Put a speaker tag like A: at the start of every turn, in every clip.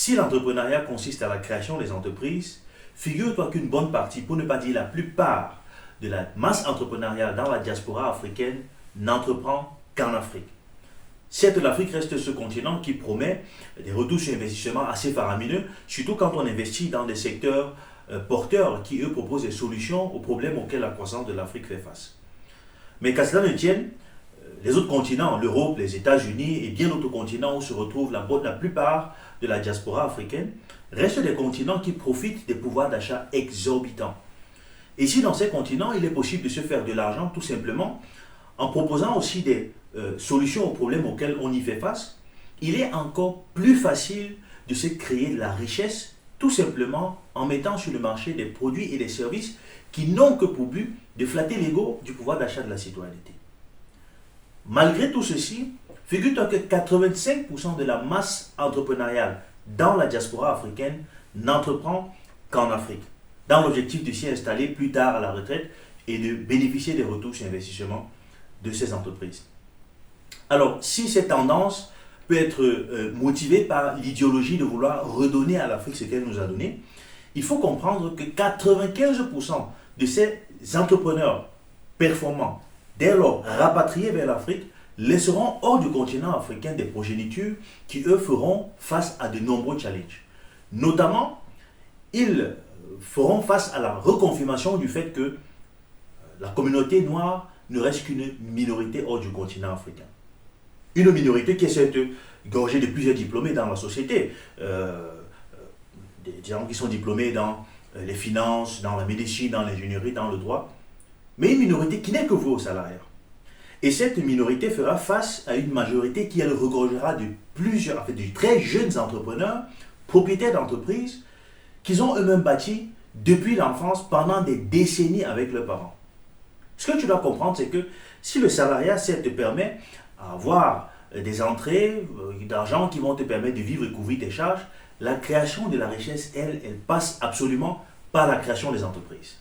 A: Si l'entrepreneuriat consiste à la création des entreprises, figure-toi qu'une bonne partie, pour ne pas dire la plupart, de la masse entrepreneuriale dans la diaspora africaine n'entreprend qu'en Afrique. Certes, l'Afrique reste ce continent qui promet des retours sur investissement assez faramineux, surtout quand on investit dans des secteurs porteurs qui, eux, proposent des solutions aux problèmes auxquels la croissance de l'Afrique fait face. Mais qu'à cela ne tienne, les autres continents, l'Europe, les États-Unis et bien d'autres continents où se retrouve la plupart de la diaspora africaine, restent des continents qui profitent des pouvoirs d'achat exorbitants. Et si dans ces continents, il est possible de se faire de l'argent tout simplement en proposant aussi des solutions aux problèmes auxquels on y fait face, il est encore plus facile de se créer de la richesse tout simplement en mettant sur le marché des produits et des services qui n'ont que pour but de flatter l'ego du pouvoir d'achat de la citoyenneté. Malgré tout ceci, figure-toi que 85% de la masse entrepreneuriale dans la diaspora africaine n'entreprend qu'en Afrique, dans l'objectif de s'y installer plus tard à la retraite et de bénéficier des retours sur investissement de ces entreprises. Alors, si cette tendance peut être motivée par l'idéologie de vouloir redonner à l'Afrique ce qu'elle nous a donné, il faut comprendre que 95% de ces entrepreneurs performants, dès lors rapatriés vers l'Afrique, laisseront hors du continent africain des progénitures qui, eux, feront face à de nombreux challenges. Notamment, ils feront face à la reconfirmation du fait que la communauté noire ne reste qu'une minorité hors du continent africain. Une minorité qui est certes gorgée de plusieurs diplômés dans la société, des gens qui sont diplômés dans les finances, dans la médecine, dans l'ingénierie, dans le droit, mais une minorité qui n'est que vouée au salariat. Et cette minorité fera face à une majorité qui, elle, regorgera de de très jeunes entrepreneurs, propriétaires d'entreprises, qu'ils ont eux-mêmes bâtis depuis l'enfance pendant des décennies avec leurs parents. Ce que tu dois comprendre, c'est que si le salariat, certes, te permet d'avoir des entrées d'argent qui vont te permettre de vivre et couvrir tes charges, la création de la richesse, elle passe absolument par la création des entreprises.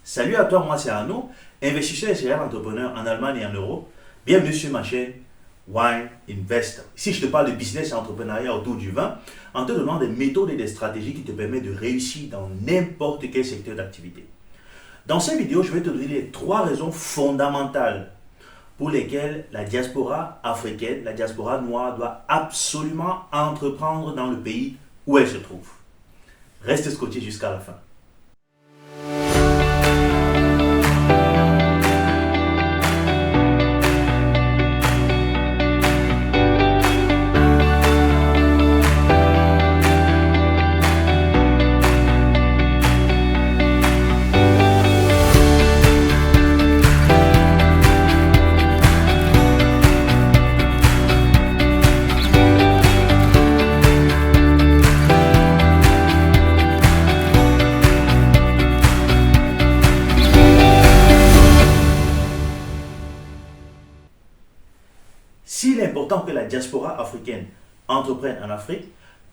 A: Salut à toi, moi c'est Arnaud, investisseur et serial entrepreneur en Allemagne et en Europe. Bienvenue sur ma chaîne Wine Investor. Ici, je te parle de business et entrepreneuriat autour du vin en te donnant des méthodes et des stratégies qui te permettent de réussir dans n'importe quel secteur d'activité. Dans cette vidéo, je vais te donner les 3 raisons fondamentales pour lesquelles la diaspora africaine, la diaspora noire, doit absolument entreprendre dans le pays où elle se trouve. Reste scotché jusqu'à la fin. S'il est important que la diaspora africaine entreprenne en Afrique,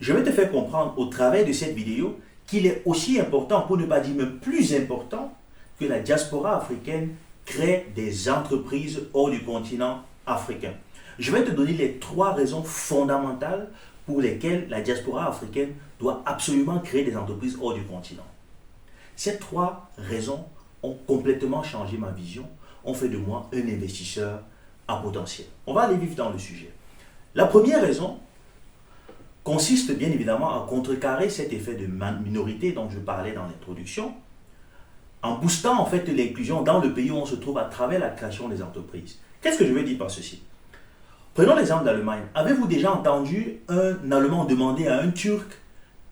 A: je vais te faire comprendre au travers de cette vidéo qu'il est aussi important, pour ne pas dire même plus important, que la diaspora africaine crée des entreprises hors du continent africain. Je vais te donner les 3 raisons fondamentales pour lesquelles la diaspora africaine doit absolument créer des entreprises hors du continent. Ces 3 raisons ont complètement changé ma vision, ont fait de moi un investisseur à potentiel. On va aller vivre dans le sujet. La première raison consiste bien évidemment à contrecarrer cet effet de minorité dont je parlais dans l'introduction, en boostant en fait l'inclusion dans le pays où on se trouve à travers la création des entreprises. Qu'est-ce que je veux dire par ceci? Prenons l'exemple d'Allemagne. Avez-vous déjà entendu un Allemand demander à un Turc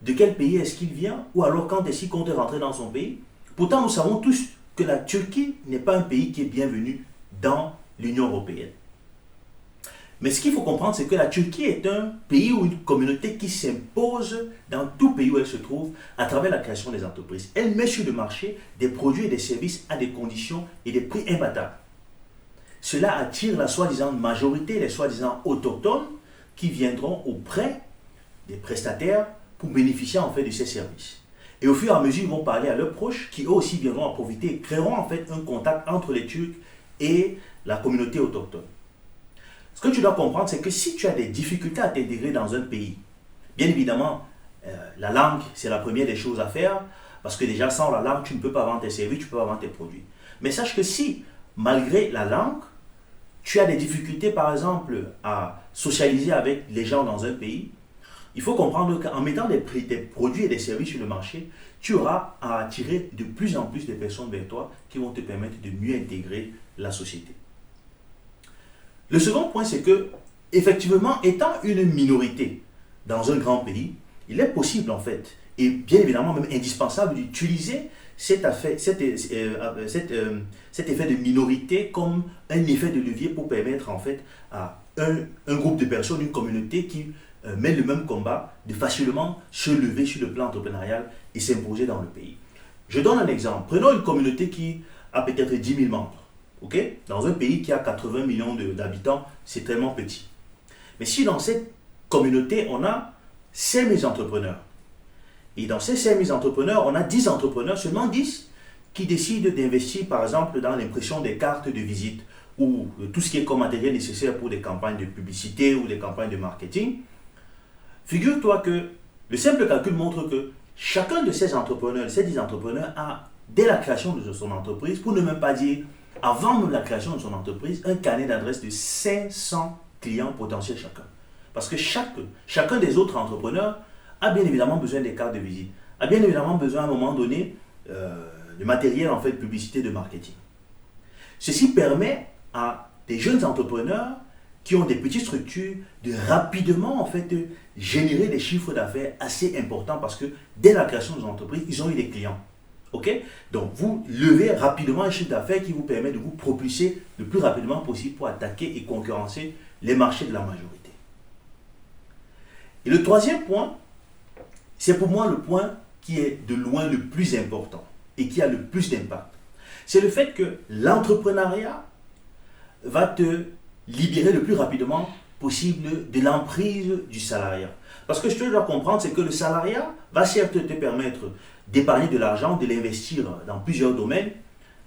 A: de quel pays est-ce qu'il vient, ou alors quand est-ce qu'il compte rentrer dans son pays? Pourtant, nous savons tous que la Turquie n'est pas un pays qui est bienvenu dans l'Union européenne. Mais ce qu'il faut comprendre, c'est que la Turquie est un pays ou une communauté qui s'impose dans tout pays où elle se trouve à travers la création des entreprises. Elle met sur le marché des produits et des services à des conditions et des prix imbattables. Cela attire la soi-disant majorité, les soi-disant autochtones qui viendront auprès des prestataires pour bénéficier en fait de ces services. Et au fur et à mesure, ils vont parler à leurs proches qui eux aussi viendront en profiter et créeront en fait un contact entre les Turcs et la communauté autochtone. Ce que tu dois comprendre, c'est que si tu as des difficultés à t'intégrer dans un pays, Bien évidemment, la langue, c'est la première des choses à faire, parce que déjà, sans la langue, tu ne peux pas vendre tes services, tu ne peux pas vendre tes produits. Mais sache que si, malgré la langue, tu as des difficultés, par exemple, à socialiser avec les gens dans un pays, il faut comprendre qu'en mettant des produits et des services sur le marché, tu auras à attirer de plus en plus de personnes vers toi qui vont te permettre de mieux intégrer la société. Le second point, c'est que, effectivement, étant une minorité dans un grand pays, il est possible, en fait, et bien évidemment même indispensable, d'utiliser cet effet de minorité comme un effet de levier pour permettre, en fait, à un groupe de personnes, une communauté qui mène le même combat, de facilement se lever sur le plan entrepreneurial et s'imposer dans le pays. Je donne un exemple. Prenons une communauté qui a peut-être 10 000 membres. Okay? Dans un pays qui a 80 millions d'habitants, c'est tellement petit. Mais si dans cette communauté, on a 5 000 entrepreneurs, et dans ces 5 000 entrepreneurs, on a 10 entrepreneurs, seulement 10, qui décident d'investir, par exemple, dans l'impression des cartes de visite ou tout ce qui est comme matériel nécessaire pour des campagnes de publicité ou des campagnes de marketing. Figure-toi que le simple calcul montre que chacun de ces entrepreneurs, ces 10 entrepreneurs, a, dès la création de son entreprise, pour ne même pas dire avant même la création de son entreprise, un carnet d'adresses de 500 clients potentiels chacun. Parce que chacun des autres entrepreneurs a bien évidemment besoin des cartes de visite, a bien évidemment besoin à un moment donné de matériel en fait de publicité, de marketing. Ceci permet à des jeunes entrepreneurs qui ont des petites structures de rapidement en fait générer des chiffres d'affaires assez importants parce que dès la création de l'entreprise, ils ont eu des clients. Okay? Donc vous levez rapidement un chiffre d'affaires qui vous permet de vous propulser le plus rapidement possible pour attaquer et concurrencer les marchés de la majorité. Et le troisième point, c'est pour moi le point qui est de loin le plus important et qui a le plus d'impact. C'est le fait que l'entrepreneuriat va te libérer le plus rapidement possible de l'emprise du salariat. Parce que ce que je dois comprendre, c'est que le salariat va certes te permettre d'épargner de l'argent, de l'investir dans plusieurs domaines,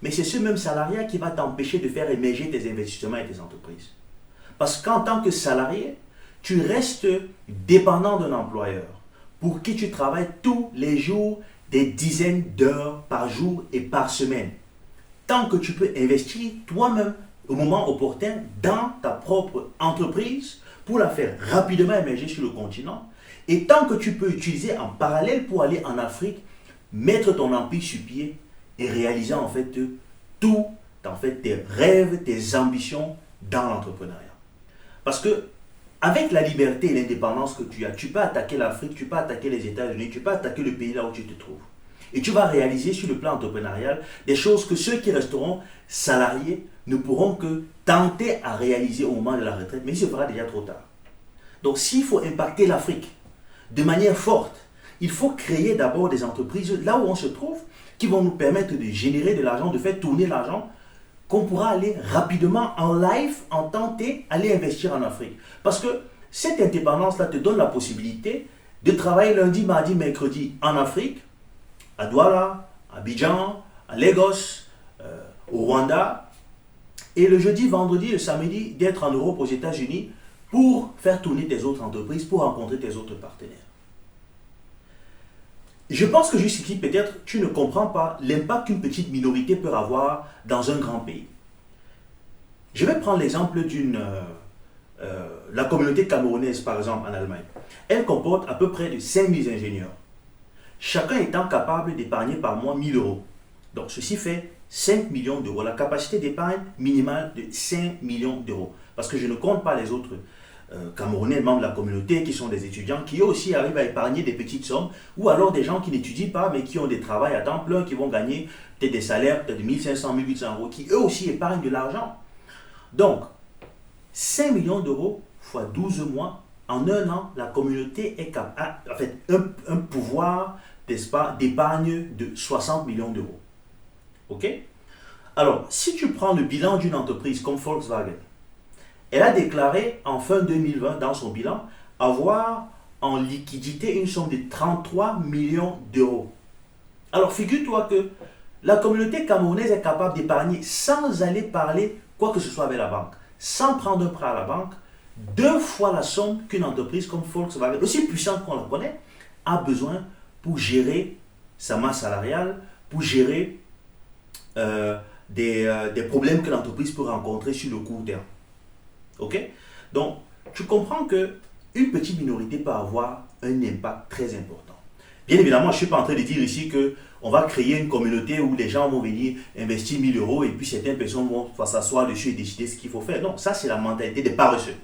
A: mais c'est ce même salariat qui va t'empêcher de faire émerger tes investissements et tes entreprises. Parce qu'en tant que salarié, tu restes dépendant d'un employeur pour qui tu travailles tous les jours des dizaines d'heures par jour et par semaine. Tant que tu peux investir toi-même au moment opportun dans ta propre entreprise pour la faire rapidement émerger sur le continent, et tant que tu peux utiliser en parallèle pour aller en Afrique, mettre ton empire sur pied et réaliser en fait tout, en fait tes rêves, tes ambitions dans l'entrepreneuriat. Parce que avec la liberté et l'indépendance que tu as, tu peux attaquer l'Afrique, tu peux attaquer les États-Unis, tu peux attaquer le pays là où tu te trouves. Et tu vas réaliser sur le plan entrepreneurial des choses que ceux qui resteront salariés ne pourront que tenter à réaliser au moment de la retraite, mais il se fera déjà trop tard. Donc s'il faut impacter l'Afrique de manière forte, il faut créer d'abord des entreprises là où on se trouve qui vont nous permettre de générer de l'argent, de faire tourner l'argent, qu'on pourra aller rapidement en live, en tenter, aller investir en Afrique. Parce que cette indépendance-là te donne la possibilité de travailler lundi, mardi, mercredi en Afrique, à Douala, à Abidjan, à Lagos, au Rwanda, et le jeudi, vendredi, le samedi, d'être en Europe, aux États-Unis, pour faire tourner tes autres entreprises, pour rencontrer tes autres partenaires. Je pense que jusqu'ici, peut-être, tu ne comprends pas l'impact qu'une petite minorité peut avoir dans un grand pays. Je vais prendre l'exemple la communauté camerounaise, par exemple, en Allemagne. Elle comporte à peu près de 5000 ingénieurs. Chacun étant capable d'épargner par mois 1000 euros. Donc, ceci fait 5 millions d'euros. La capacité d'épargne minimale de 5 millions d'euros. Parce que je ne compte pas les autres Camerounais, membres de la communauté, qui sont des étudiants, qui eux aussi arrivent à épargner des petites sommes, ou alors des gens qui n'étudient pas, mais qui ont des travails à temps plein, qui vont gagner peut-être des salaires, peut-être de 1500, 1800 euros, qui eux aussi épargnent de l'argent. Donc, 5 millions d'euros fois 12 mois, en un an, la communauté est capable, en fait, un pouvoir, n'est-ce pas, d'épargne de 60 millions d'euros. OK? Alors, si tu prends le bilan d'une entreprise comme Volkswagen, elle a déclaré en fin 2020 dans son bilan avoir en liquidité une somme de 33 millions d'euros. Alors figure-toi que la communauté camerounaise est capable d'épargner sans aller parler quoi que ce soit avec la banque, sans prendre un prêt à la banque, 2 fois la somme qu'une entreprise comme Volkswagen, aussi puissante qu'on la connaît, a besoin pour gérer sa masse salariale, pour gérer des problèmes que l'entreprise peut rencontrer sur le court terme. Ok? Donc, tu comprends qu'une petite minorité peut avoir un impact très important. Bien évidemment, je ne suis pas en train de dire ici qu'on va créer une communauté où les gens vont venir investir 1000 euros et puis certaines personnes vont s'asseoir dessus et décider ce qu'il faut faire. Non, ça c'est la mentalité des paresseux.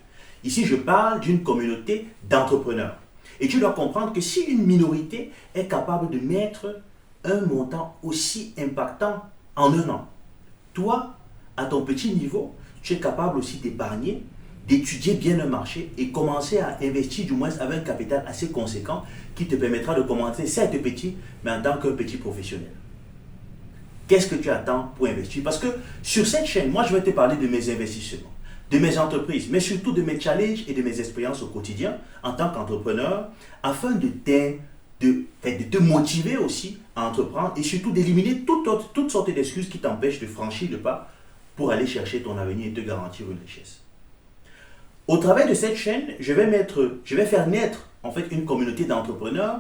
A: Ici, je parle d'une communauté d'entrepreneurs. Et tu dois comprendre que si une minorité est capable de mettre un montant aussi impactant en un an, toi, à ton petit niveau, tu es capable aussi d'épargner, d'étudier bien le marché et commencer à investir du moins avec un capital assez conséquent qui te permettra de commencer, certes petit, mais en tant qu'un petit professionnel. Qu'est-ce que tu attends pour investir? Parce que sur cette chaîne, moi je vais te parler de mes investissements, de mes entreprises, mais surtout de mes challenges et de mes expériences au quotidien en tant qu'entrepreneur, afin de te motiver aussi à entreprendre et surtout d'éliminer toutes sortes d'excuses qui t'empêchent de franchir le pas pour aller chercher ton avenir et te garantir une richesse. Au travers de cette chaîne, je vais faire naître en fait une communauté d'entrepreneurs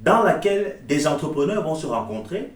A: dans laquelle des entrepreneurs vont se rencontrer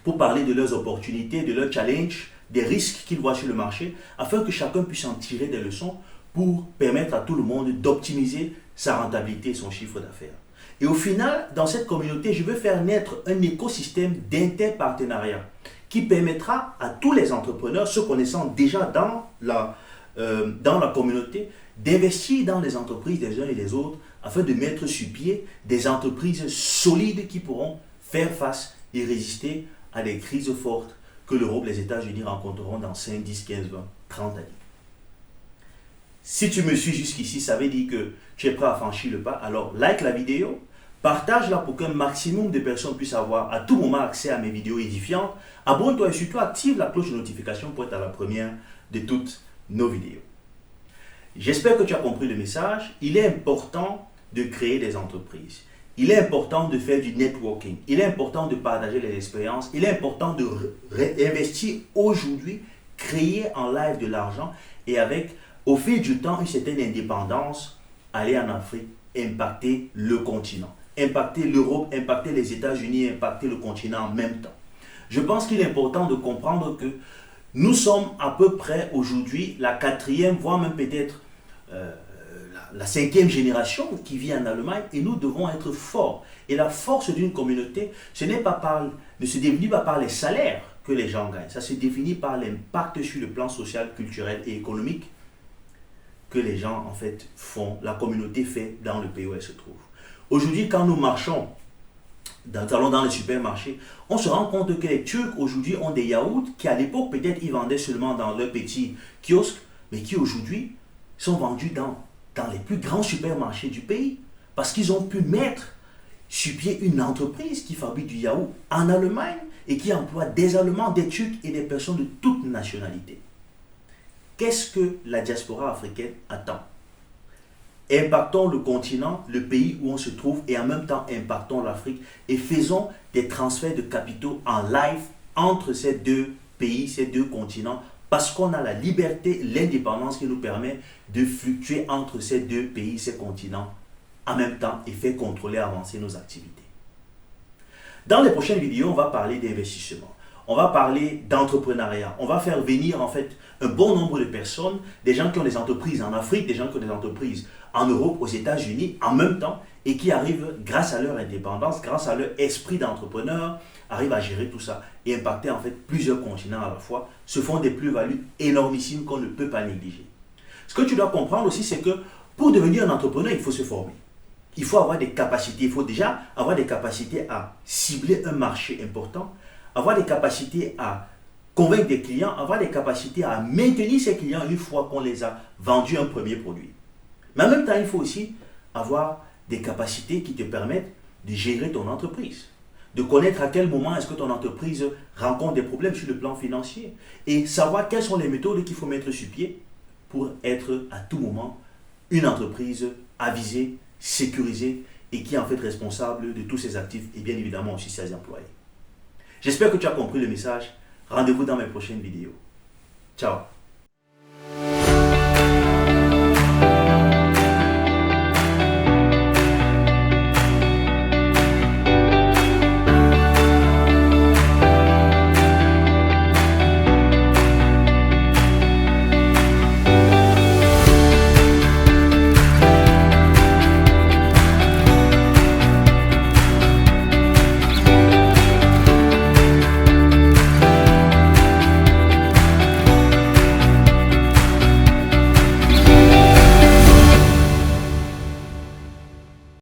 A: pour parler de leurs opportunités, de leurs challenges, des risques qu'ils voient sur le marché, afin que chacun puisse en tirer des leçons pour permettre à tout le monde d'optimiser sa rentabilité et son chiffre d'affaires. Et au final, dans cette communauté, je veux faire naître un écosystème d'interpartenariat qui permettra à tous les entrepreneurs se connaissant déjà dans la communauté d'investir dans les entreprises des uns et des autres afin de mettre sur pied des entreprises solides qui pourront faire face et résister à des crises fortes que l'Europe et les États-Unis rencontreront dans 5, 10, 15, 20, 30 années. Si tu me suis jusqu'ici, ça veut dire que tu es prêt à franchir le pas. Alors, like la vidéo, partage-la pour qu'un maximum de personnes puissent avoir à tout moment accès à mes vidéos édifiantes. Abonne-toi et surtout active la cloche de notification pour être à la première de toutes nos vidéos. J'espère que tu as compris le message. Il est important de créer des entreprises. Il est important de faire du networking. Il est important de partager les expériences. Il est important de réinvestir aujourd'hui, créer en live de l'argent et avec, au fil du temps, une certaine indépendance, aller en Afrique, impacter le continent, impacter l'Europe, impacter les États-Unis, impacter le continent en même temps. Je pense qu'il est important de comprendre que nous sommes à peu près aujourd'hui la 4e, voire même peut-être la 5e génération qui vit en Allemagne et nous devons être forts. Et la force d'une communauté, ne se définit pas par les salaires que les gens gagnent, ça se définit par l'impact sur le plan social, culturel et économique que les gens en fait font, la communauté fait dans le pays où elle se trouve. Aujourd'hui, quand nous marchons, allons dans les supermarchés, on se rend compte que les Turcs aujourd'hui ont des yaourts qui à l'époque peut-être ils vendaient seulement dans leur petit kiosque, mais qui aujourd'hui sont vendus dans les plus grands supermarchés du pays parce qu'ils ont pu mettre sur pied une entreprise qui fabrique du yaourt en Allemagne et qui emploie des Allemands, des Turcs et des personnes de toutes nationalités. Qu'est-ce que la diaspora africaine attend? Impactons le continent, le pays où on se trouve et en même temps impactons l'Afrique et faisons des transferts de capitaux en live entre ces deux pays, ces deux continents parce qu'on a la liberté, l'indépendance qui nous permet de fluctuer entre ces deux pays, ces continents en même temps et faire contrôler, avancer nos activités. Dans les prochaines vidéos, on va parler d'investissement. On va parler d'entrepreneuriat. On va faire venir en fait un bon nombre de personnes, des gens qui ont des entreprises en Afrique, des gens qui ont des entreprises en Europe, aux États-Unis, en même temps, et qui arrivent, grâce à leur indépendance, grâce à leur esprit d'entrepreneur, arrivent à gérer tout ça et impacter en fait plusieurs continents à la fois, se font des plus-values énormissimes qu'on ne peut pas négliger. Ce que tu dois comprendre aussi, c'est que pour devenir un entrepreneur, il faut se former. Il faut avoir des capacités. Il faut déjà avoir des capacités à cibler un marché important, avoir des capacités à convaincre des clients, avoir des capacités à maintenir ces clients une fois qu'on les a vendus un premier produit. Mais en même temps, il faut aussi avoir des capacités qui te permettent de gérer ton entreprise, de connaître à quel moment est-ce que ton entreprise rencontre des problèmes sur le plan financier et savoir quelles sont les méthodes qu'il faut mettre sur pied pour être à tout moment une entreprise avisée, sécurisée et qui est en fait responsable de tous ses actifs et bien évidemment aussi ses employés. J'espère que tu as compris le message. Rendez-vous dans mes prochaines vidéos. Ciao.